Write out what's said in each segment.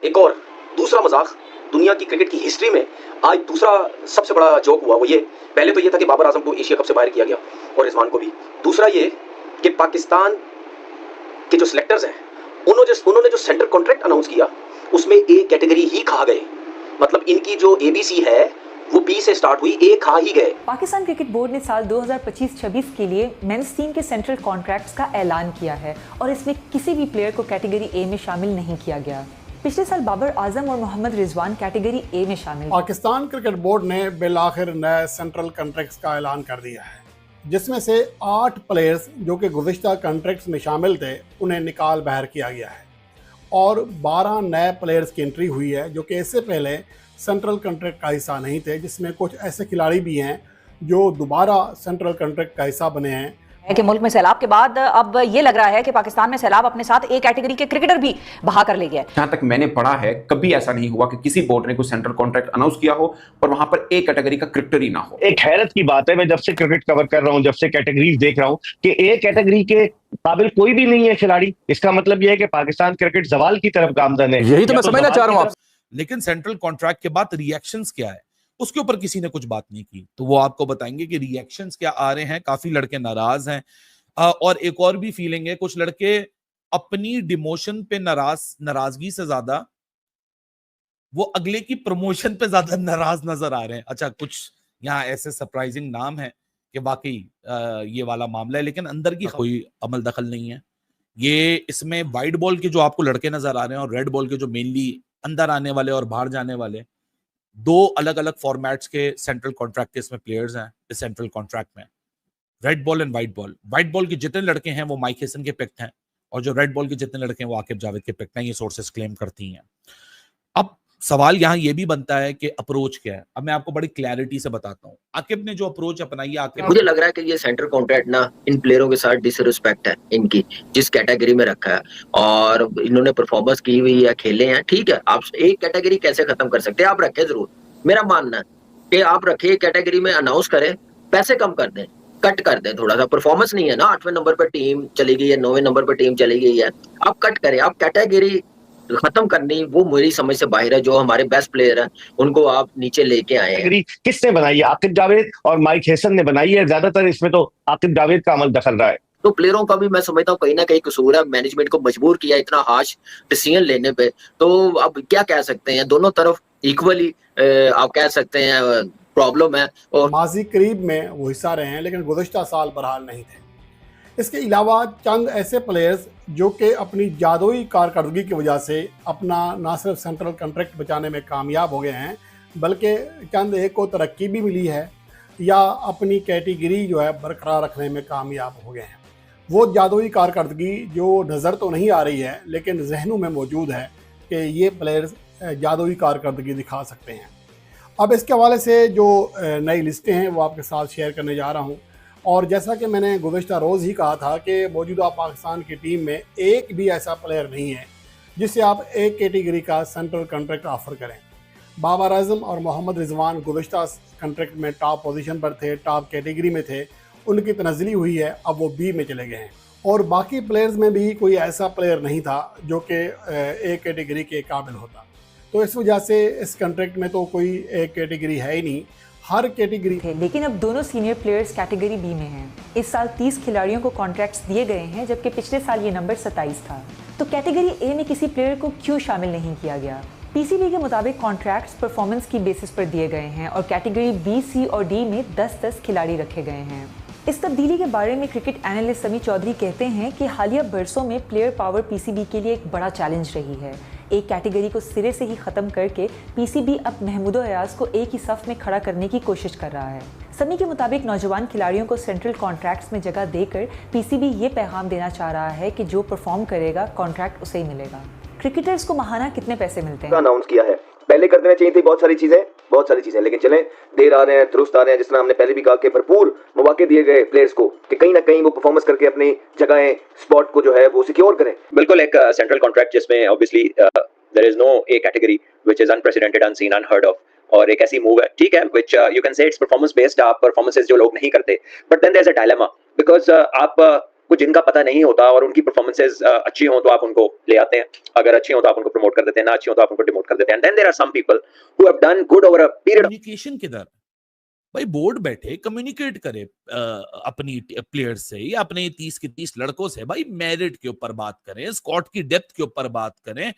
एक और दूसरा मजाक दुनिया की क्रिकेट की हिस्ट्री में आज दूसरा सबसे बड़ा जोक हुआ वो ये, पहले तो ये था कि बाबर आजम को एशिया कप से बाहर किया गया और रिजवान को भी। दूसरा ये कि पाकिस्तान के जो सिलेक्टर्स हैं उन्होंने जो सेंट्रल कॉन्ट्रैक्ट अनाउंस किया उसमें ए कैटेगरी ही खा गए। मतलब इनकी जो एबीसी है वो बी से स्टार्ट हुई, ए खा ही गए। पाकिस्तान क्रिकेट बोर्ड ने साल 2025-26 के लिए मेंस टीम के सेंट्रल कॉन्ट्रैक्ट्स का ऐलान किया है और इसमें किसी भी प्लेयर को कैटेगरी ए में शामिल नहीं किया गया। पिछले साल बाबर आजम और मोहम्मद रिजवान कैटेगरी ए में शामिल। पाकिस्तान क्रिकेट बोर्ड ने बिलाखिर नए सेंट्रल कॉन्ट्रैक्ट्स का ऐलान कर दिया है, जिसमें से 8 प्लेयर्स जो कि गुज़िश्ता कॉन्ट्रैक्ट्स में शामिल थे उन्हें निकाल बाहर किया गया है और 12 नए प्लेयर्स की एंट्री हुई है जो कि इससे पहले सेंट्रल कॉन्ट्रैक्ट का हिस्सा नहीं थे, जिसमें कुछ ऐसे खिलाड़ी भी हैं जो दोबारा सेंट्रल कॉन्ट्रैक्ट का हिस्सा बने हैं। कि मुल्क में सैलाब के बाद अब ये लग रहा है कि पाकिस्तान में सैलाब अपने साथ ए कैटेगरी के क्रिकेटर भी बहा कर ले गया है। जहां तक मैंने पढ़ा है कभी ऐसा नहीं हुआ कि किसी बोर्ड ने कोई सेंट्रल कॉन्ट्रैक्ट अनाउंस किया हो और वहां पर ए कैटेगरी का क्रिकेटर ही ना हो। एक हैरत की बात है, मैं जब से क्रिकेट कवर कर रहा हूं, जब से कैटेगरीज देख रहा हूं कि ए कैटेगरी के काबिल कोई भी नहीं है खिलाड़ी। इसका मतलब यह है कि पाकिस्तान क्रिकेट जवाल की तरफ गामजन है। यही तो मैं समझना चाह रहा हूं आप। लेकिन सेंट्रल कॉन्ट्रैक्ट के बाद रिएक्शंस क्या है उसके ऊपर किसी ने कुछ बात नहीं की, तो वो आपको बताएंगे कि रिएक्शंस क्या आ रहे हैं। काफी लड़के नाराज हैं और एक और भी फीलिंग है, कुछ लड़के अपनी डिमोशन पे नाराजगी से ज्यादा वो अगले की प्रमोशन पे ज्यादा नाराज नजर आ रहे हैं। अच्छा, कुछ यहाँ ऐसे सरप्राइजिंग नाम है कि वाकई ये वाला मामला है, लेकिन अंदर की कोई अमल दखल नहीं है। ये इसमें वाइट बॉल के जो आपको लड़के नजर आ रहे हैं और रेड बॉल के जो मेनली अंदर आने वाले और बाहर जाने वाले, 2 अलग अलग फॉर्मेट्स के सेंट्रल कॉन्ट्रैक्ट के इसमें प्लेयर्स हैं इस सेंट्रल कॉन्ट्रैक्ट में। Red ball and white ball. White ball के जितने लड़के हैं वो माइक हेसन के पिक्ड हैं और जो रेड बॉल के जितने लड़के हैं वो आकिब जावेद के पिक्ड हैं, ये सोर्सेस क्लेम करती हैं। अब सवाल यहाँ ये भी बनता है कि अप्रोच क्या है। अब मैं आपको बड़ी क्लैरिटी से बताता हूँ। आकिब ने जो अप्रोच अपनाई है, आकिब मुझे लग रहा है कि ये सेंट्रल कॉन्ट्रैक्ट ना इन प्लेयरों के साथ डिसरिस्पेक्ट है इनकी, जिस कैटेगरी में रखा है और इन्होंने परफॉर्मेंस की हुई है, खेले हैं, ठीक है। आप एक कैटेगरी कैसे खत्म कर सकते हैं? आप रखें जरूर, मेरा मानना है कि आप रखिए कैटेगरी में, अनाउंस करें, पैसे कम कर दें, कट कर दें थोड़ा सा। परफॉर्मेंस नहीं है ना, 8वें नंबर पर टीम चली गई है, 9वें नंबर पर टीम चली गई है, आप कट करें। आप कैटेगरी खत्म करनी वो मेरी समझ से बाहर है। जो हमारे बेस्ट प्लेयर हैं उनको आप नीचे लेके आए हैं। किसने बनाई है? आकिब जावेद और माइक हेसन ने बनाई है। ज्यादातर इसमें तो आकिब जावेद का अमल दखल रहा है। तो प्लेयरों का भी मैं समझता हूँ कहीं ना कहीं कसूर है। मैनेजमेंट को मजबूर किया इतना हार्श डिसीजन लेने पे, तो अब क्या कह सकते हैं, दोनों तरफ इक्वली आप कह सकते हैं प्रॉब्लम है। और माजी करीब में वो हिस्सा रहे हैं लेकिन गुज़िश्ता साल बहरहाल नहीं थे। इसके अलावा चंद ऐसे प्लेयर्स जो कि अपनी जादुई कारकर्दगी की वजह से अपना ना सिर्फ सेंट्रल कॉन्ट्रैक्ट बचाने में कामयाब हो गए हैं, बल्कि चंद एक को तरक्की भी मिली है या अपनी कैटेगरी जो है बरकरार रखने में कामयाब हो गए हैं। वो जादुई कारकर्दगी जो नज़र तो नहीं आ रही है लेकिन जहनों में मौजूद है कि ये प्लेयर्स जादुई कारकर्दगी दिखा सकते हैं। अब इसके हवाले से जो नई लिस्टें हैं वो आपके साथ शेयर करने जा रहा हूँ। और जैसा कि मैंने गुज़िश्ता रोज़ ही कहा था कि मौजूदा पाकिस्तान की टीम में एक भी ऐसा प्लेयर नहीं है जिससे आप एक कैटेगरी का सेंट्रल कॉन्ट्रैक्ट ऑफ़र करें। बाबर आजम और मोहम्मद रिजवान गुज़िश्ता कॉन्ट्रैक्ट में टॉप पोजीशन पर थे, टॉप कैटेगरी में थे, उनकी तनज़ली हुई है, अब वो बी में चले गए हैं। और बाकी प्लेयर्स में भी कोई ऐसा प्लेयर नहीं था जो कि एक कैटेगरी के काबिल होता। तो इस वजह से इस कॉन्ट्रैक्ट में तो कोई एक कैटेगरी है ही नहीं, हर कैटेगरी थे। लेकिन अब दोनों सीनियर प्लेयर्स कैटेगरी बी में हैं। इस साल 30 खिलाड़ियों को कॉन्ट्रैक्ट्स दिए गए हैं जबकि पिछले साल ये नंबर 27 था। तो कैटेगरी ए में किसी प्लेयर को क्यों शामिल नहीं किया गया? पीसीबी के मुताबिक कॉन्ट्रैक्ट्स परफॉर्मेंस की बेसिस पर दिए गए हैं और कैटेगरी बी, सी और डी में 10-10 खिलाड़ी रखे गए हैं। इस तब्दीली के बारे में क्रिकेट एनालिस्ट समी चौधरी कहते हैं कि हालिया बरसों में प्लेयर पावर पीसीबी के लिए एक बड़ा चैलेंज रही है। एक कैटेगरी को सिरे से ही खत्म करके पीसीबी अब महमूद अयाज को एक ही सफ में खड़ा करने की कोशिश कर रहा है। समी के मुताबिक नौजवान खिलाड़ियों को सेंट्रल कॉन्ट्रैक्ट्स में जगह देकर पीसीबी ये पैगाम देना चाह रहा है कि जो परफॉर्म करेगा कॉन्ट्रैक्ट उसे ही मिलेगा। क्रिकेटर्स को माहाना कितने पैसे मिलते हैं अनाउंस किया है, पहले कर देना चाहिए थी बहुत सारी चीजें, लेकिन चलें देर आ रहे हैं दुरुस्त आ रहे हैं। जिस तरह हमने पहले भी कहा कि भरपूर मौके दिए गए प्लेयर्स को कि कहीं ना कहीं वो परफॉर्मेंस करके अपनी जगहें स्पॉट को जो है वो सिक्योर करें। बिल्कुल एक सेंट्रल कॉन्ट्रैक्ट जिसमें obviously there is no a category which is unprecedented, unseen, unheard of, और एक ऐसी मूव है, ठीक है, which you can say it's performance based, आप परफॉर्मेंसेस जो लोग नहीं करते, but then there is a dilemma because आप कुछ जिनका पता नहीं होता और उनकी परफॉर्मेंसेस अच्छी हो तो आप उनको ले आते हैं, अगर अच्छी हो तो आप उनको प्रमोट कर देते हैं, ना अच्छी हो तो आप उनको डिमोट कर देते हैं। And then there are some people who have done good over a period. Communication किधर? भाई बोर्ड बैठे कम्युनिकेट करे अपनी प्लेयर्स से या अपने 30 के 30 लड़कों से, भाई मेरिट के ऊपर बात करें, स्क्वाड की डेप्थ के ऊपर बात करें,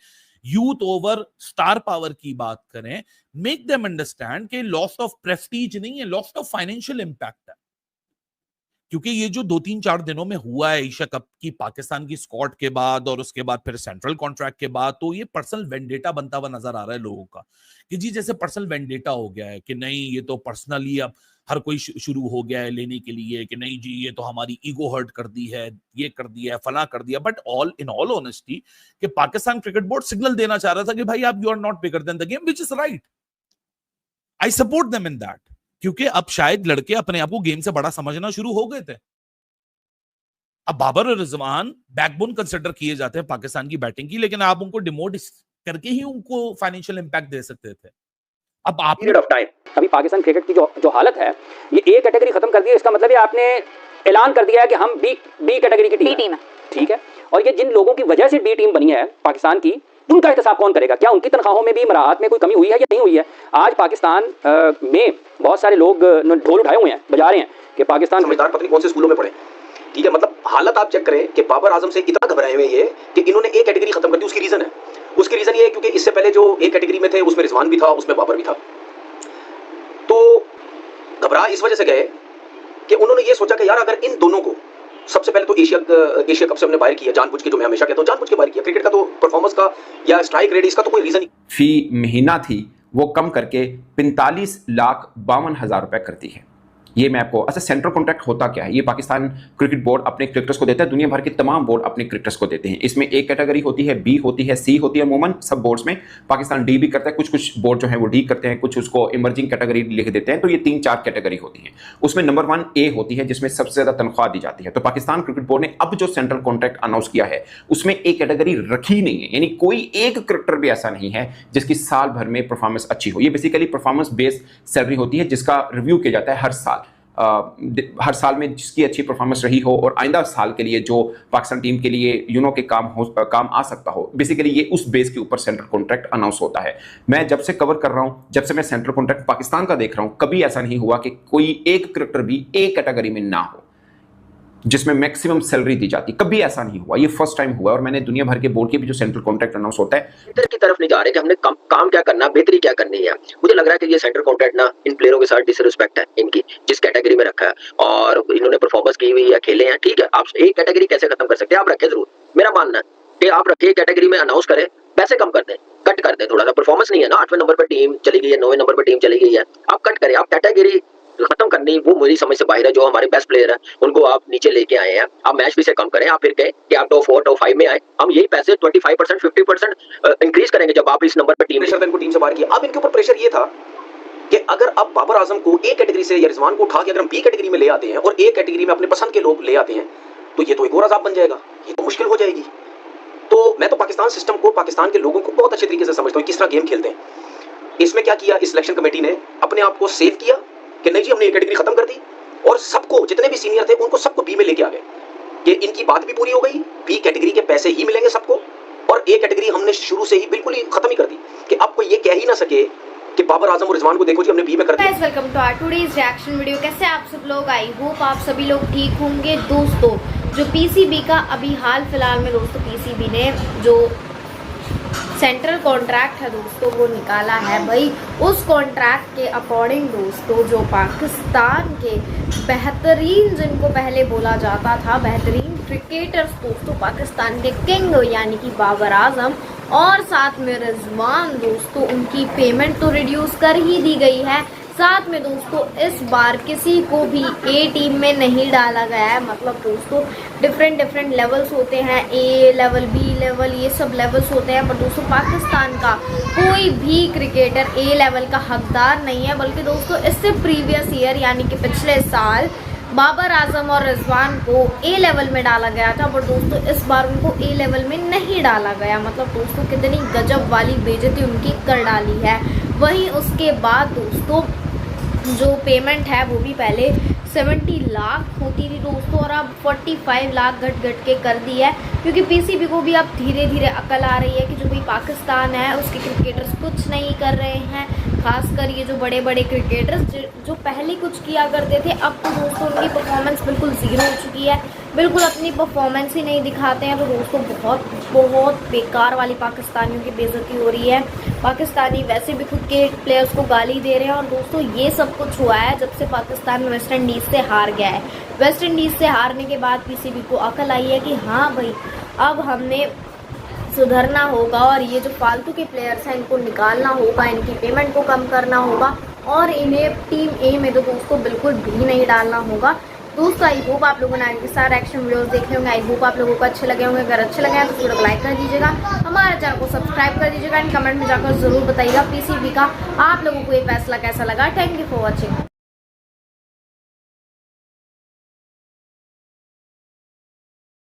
यूथ ओवर स्टार पावर की बात करें, मेक देम अंडरस्टैंड कि लॉस ऑफ प्रेस्टीज नहीं है, लॉस ऑफ फाइनेंशियल इंपैक्ट है। क्योंकि ये जो 2-3-4 दिनों में हुआ है एशिया कप की पाकिस्तान की स्क्वाड के बाद और उसके बाद फिर सेंट्रल कॉन्ट्रैक्ट के बाद, तो ये पर्सनल वेंडेटा बनता हुआ नजर आ रहा है लोगों का कि जी जैसे पर्सनल वेंडेटा हो गया है कि नहीं ये तो पर्सनली अब हर कोई शुरू हो गया है लेने के लिए कि नहीं जी ये तो हमारी ईगो हर्ट कर दी है, ये कर दिया है, फला कर दिया। बट इन ऑल ऑनेस्टी कि पाकिस्तान क्रिकेट बोर्ड सिग्नल देना चाह रहा था कि भाई आप you are not bigger than the game, which is right. I support them in that, क्योंकि अब शायद लड़के अपने आप को गेम से बड़ा समझना शुरू हो गए थे। अब बाबर और रिजवान बैकबोन कंसिडर किए जाते हैं पाकिस्तान की बैटिंग की, लेकिन आप उनको डिमोट करके ही उनको फाइनेंशियल इंपैक्ट दे सकते थे। अब आप पीरियड ऑफ टाइम अभी पाकिस्तान क्रिकेट की जो हालत है, ये ए कैटेगरी खत्म कर दी है। इसका मतलब ये आपने ऐलान कर दिया है कि हम बी कैटेगरी की टीम है, ठीक है। और ये जिन लोगों की वजह से डी टीम बनी है पाकिस्तान की, उनका एहतसाब कौन करेगा? क्या उनकी तनख्वाहों में भी मराहत में कोई कमी हुई है या नहीं हुई है? आज पाकिस्तान में बहुत सारे लोग ढोल उठाए हुए हैं, बजा रहे हैं कि पाकिस्तान समझदार पता नहीं कौन से स्कूलों में पढ़े, ठीक है। मतलब हालत आप चेक करें कि बाबर आजम से इतना घबराए हुए ये कि इन्होंने ए कैटेगरी खत्म कर दी। उसकी रीजन है, उसकी रीजन ये है क्योंकि इससे पहले जो ए कैटेगरी में थे उसमें रिजवान भी था, उसमें बाबर भी था। तो घबरा इस वजह से गए कि उन्होंने ये सोचा कि यार अगर इन दोनों को सबसे पहले तो एशिया कप से हमने बाहर किया जानबूझ के, जो मैं हमेशा कहता हूं जानबूझ के बाहर किया। क्रिकेट का तो परफॉर्मेंस का या स्ट्राइक रेट इसका तो कोई रीजन नहीं। फी महीना थी वो कम करके 45,52,000 रुपए करती है। ये मैं आपको अच्छा सेंट्रल कॉन्ट्रैक्ट होता क्या है, ये पाकिस्तान क्रिकेट बोर्ड अपने क्रिकेटर्स को देता है, दुनिया भर के तमाम बोर्ड अपने क्रिकेटर्स को देते हैं। इसमें ए कैटेगरी होती है, बी होती है, सी होती है। अमूमन सब बोर्ड्स में पाकिस्तान डी भी करता है, कुछ बोर्ड जो है वो डी करते हैं, कुछ उसको इमर्जिंग कैटेगरी लिख देते हैं। तो ये 3-4 कैटेगरी होती है। उसमें नंबर 1 ए होती है जिसमें सबसे ज्यादा तनख्वाह दी जाती है। तो पाकिस्तान क्रिकेट बोर्ड ने अब जो सेंट्रल कॉन्ट्रैक्ट अनाउंस किया है उसमें ए कैटेगरी रखी नहीं है, यानी कोई एक क्रिकेटर भी ऐसा नहीं है जिसकी साल भर में परफॉर्मेंस अच्छी हो। ये बेसिकली परफॉर्मेंस बेस्ड सैलरी होती है जिसका रिव्यू किया जाता है हर साल में जिसकी अच्छी परफॉर्मेंस रही हो और आइंदा साल के लिए जो पाकिस्तान टीम के लिए के काम आ सकता हो। बेसिकली ये उस बेस के ऊपर सेंट्रल कॉन्ट्रैक्ट अनाउंस होता है। मैं जब से कवर कर रहा हूं, जब से मैं सेंट्रल कॉन्ट्रैक्ट पाकिस्तान का देख रहा हूं, कभी ऐसा नहीं हुआ कि कोई एक क्रिकेटर भी ए कैटेगरी में ना हो जिसमें मैक्सिमम सैलरी दी जाती। कभी ऐसा नहीं हुआ, ये फर्स्ट टाइम हुआ। और मैंने दुनिया भर के बोर्ड के भी जो सेंट्रल कॉन्ट्रैक्ट अनाउंस होता है इधर की तरफ नहीं जा रहे कि हमने काम क्या करना, बेहतरी क्या करनी है। मुझे लग रहा है कि ये सेंट्रल कॉन्ट्रैक्ट ना इन प्लेयरों के साथ डिसरिस्पेक्ट है इनकी, जिस कैटेगरी में रखा है और इन्होंने परफॉर्मेंस की हुई है, खेले हैं, ठीक है। आप एक कैटेगरी कैसे खत्म कर सकते हैं? आप रखें जरूर, मेरा मानना है कि आप रखे कैटेगरी में अनाउंस करें, पैसे कम कर दें, कट कर दें। थोड़ा सा परफॉर्मेंस नहीं है ना, 8वें नंबर पर टीम चली गई है, 9वें नंबर पर टीम चली गई है, आप कट करें। आप कैटेगरी खत्म करनी वो मेरी समझ से बाहर है। जो हमारे बेस्ट प्लेयर है उनको आप नीचे लेके आए हैं, आप मैच भी से कम करें। आप फिर कहें कि आप टॉप 4 टॉप 5 में आए, हम यही पैसे 25% 50% इंक्रीज करेंगे जब आप इस नंबर पर टीम से बाहर किया। अब इनके ऊपर प्रेशर ये था कि अगर अब बाबर आजम को ए कैटेगरी से या रिजवान को उठा के अगर हम बी कैटेगरी में ले आते हैं और ए कैटेगरी में अपने पसंद के लोग ले आते हैं तो ये तो एक और अजाब बन जाएगा, ये तो मुश्किल हो जाएगी। तो मैं तो पाकिस्तान सिस्टम को, पाकिस्तान के लोगों को बहुत अच्छे तरीके से समझता हूँ किस तरह गेम खेलते हैं। इसमें क्या किया इस सिलेक्शन कमेटी ने, अपने आप को सेव किया कि नहीं जी हमने ए कैटेगरी खत्म कर दी और सबको जितने भी सीनियर थे उनको सबको बी में लेके आ गए कि इनकी बात भी पूरी हो गई, बी कैटेगरी के पैसे ही मिलेंगे सबको। और ए कैटेगरी हमने शुरू से ही बिल्कुल ही खत्म ही कर दी कि अब कोई ये कह ही ना सके कि बाबर आजम और रिजवान को देखो जी हमने बी में कर दिया। Welcome to our today's reaction video. कैसे आप सब लोग? आई होप आप सभी लोग ठीक होंगे। दोस्तों जो पीसीबी का अभी हाल फिलहाल में दोस्तों पीसीबी ने जो सेंट्रल कॉन्ट्रैक्ट है दोस्तों वो निकाला है। भाई उस कॉन्ट्रैक्ट के अकॉर्डिंग दोस्तों जो पाकिस्तान के बेहतरीन, जिनको पहले बोला जाता था बेहतरीन क्रिकेटर्स दोस्तों, पाकिस्तान के किंग यानी कि बाबर आजम और साथ में रिजवान दोस्तों, उनकी पेमेंट तो रिड्यूस कर ही दी गई है। साथ में दोस्तों इस बार किसी को भी ए टीम में नहीं डाला गया है। मतलब दोस्तों डिफरेंट लेवल्स होते हैं, ए लेवल, बी लेवल, ये सब लेवल्स होते हैं। पर दोस्तों पाकिस्तान का कोई भी क्रिकेटर ए लेवल का हकदार नहीं है, बल्कि दोस्तों इससे प्रीवियस ईयर यानी कि पिछले साल बाबर आजम और रिजवान को ए लेवल में डाला गया था, पर दोस्तों इस बार उनको ए लेवल में नहीं डाला गया। मतलब दोस्तों कितनी गजब वाली बेइज्जती उनकी कर डाली है। वहीं उसके बाद दोस्तों जो पेमेंट है वो भी पहले 70 लाख होती थी दोस्तों, और अब 45 लाख घट के कर दी है, क्योंकि पीसीबी को भी अब धीरे धीरे अकल आ रही है कि जो भी पाकिस्तान है उसके क्रिकेटर्स कुछ नहीं कर रहे हैं। खासकर ये जो बड़े बड़े क्रिकेटर्स जो पहले कुछ किया करते थे, अब तो दोस्तों उनकी परफॉर्मेंस बिल्कुल ज़ीरो हो चुकी है, बिल्कुल अपनी परफॉर्मेंस ही नहीं दिखाते हैं। तो दोस्तों बहुत बेकार वाली पाकिस्तानियों की बेइज्जती हो रही है। पाकिस्तानी वैसे भी खुद के प्लेयर्स को गाली दे रहे हैं, और दोस्तों ये सब कुछ हुआ है जब से पाकिस्तान वेस्ट इंडीज़ से हार गया है। वेस्ट इंडीज़ से हारने के बाद पीसीबी को अकल आई है कि हाँ भाई, अब हमने सुधरना होगा, और ये जो फालतू के प्लेयर्स हैं इनको निकालना होगा, इनकी पेमेंट को कम करना होगा, और इन्हें टीम ए में तो दोस्तों बिल्कुल भी नहीं डालना होगा। दोस्तों आई होप आप लोगों ने आज के सारे एक्शन वीडियोस देखे होंगे। आई होप आप लोगों को अच्छे लगे होंगे। अगर अच्छे लगे हैं तो वीडियो को लाइक कर दीजिएगा, हमारे चैनल को सब्सक्राइब कर दीजिएगा, एंड कमेंट में जाकर जरूर बताइएगा पीसीबी का आप लोगों को ये फैसला कैसा लगा। Thank you for watching.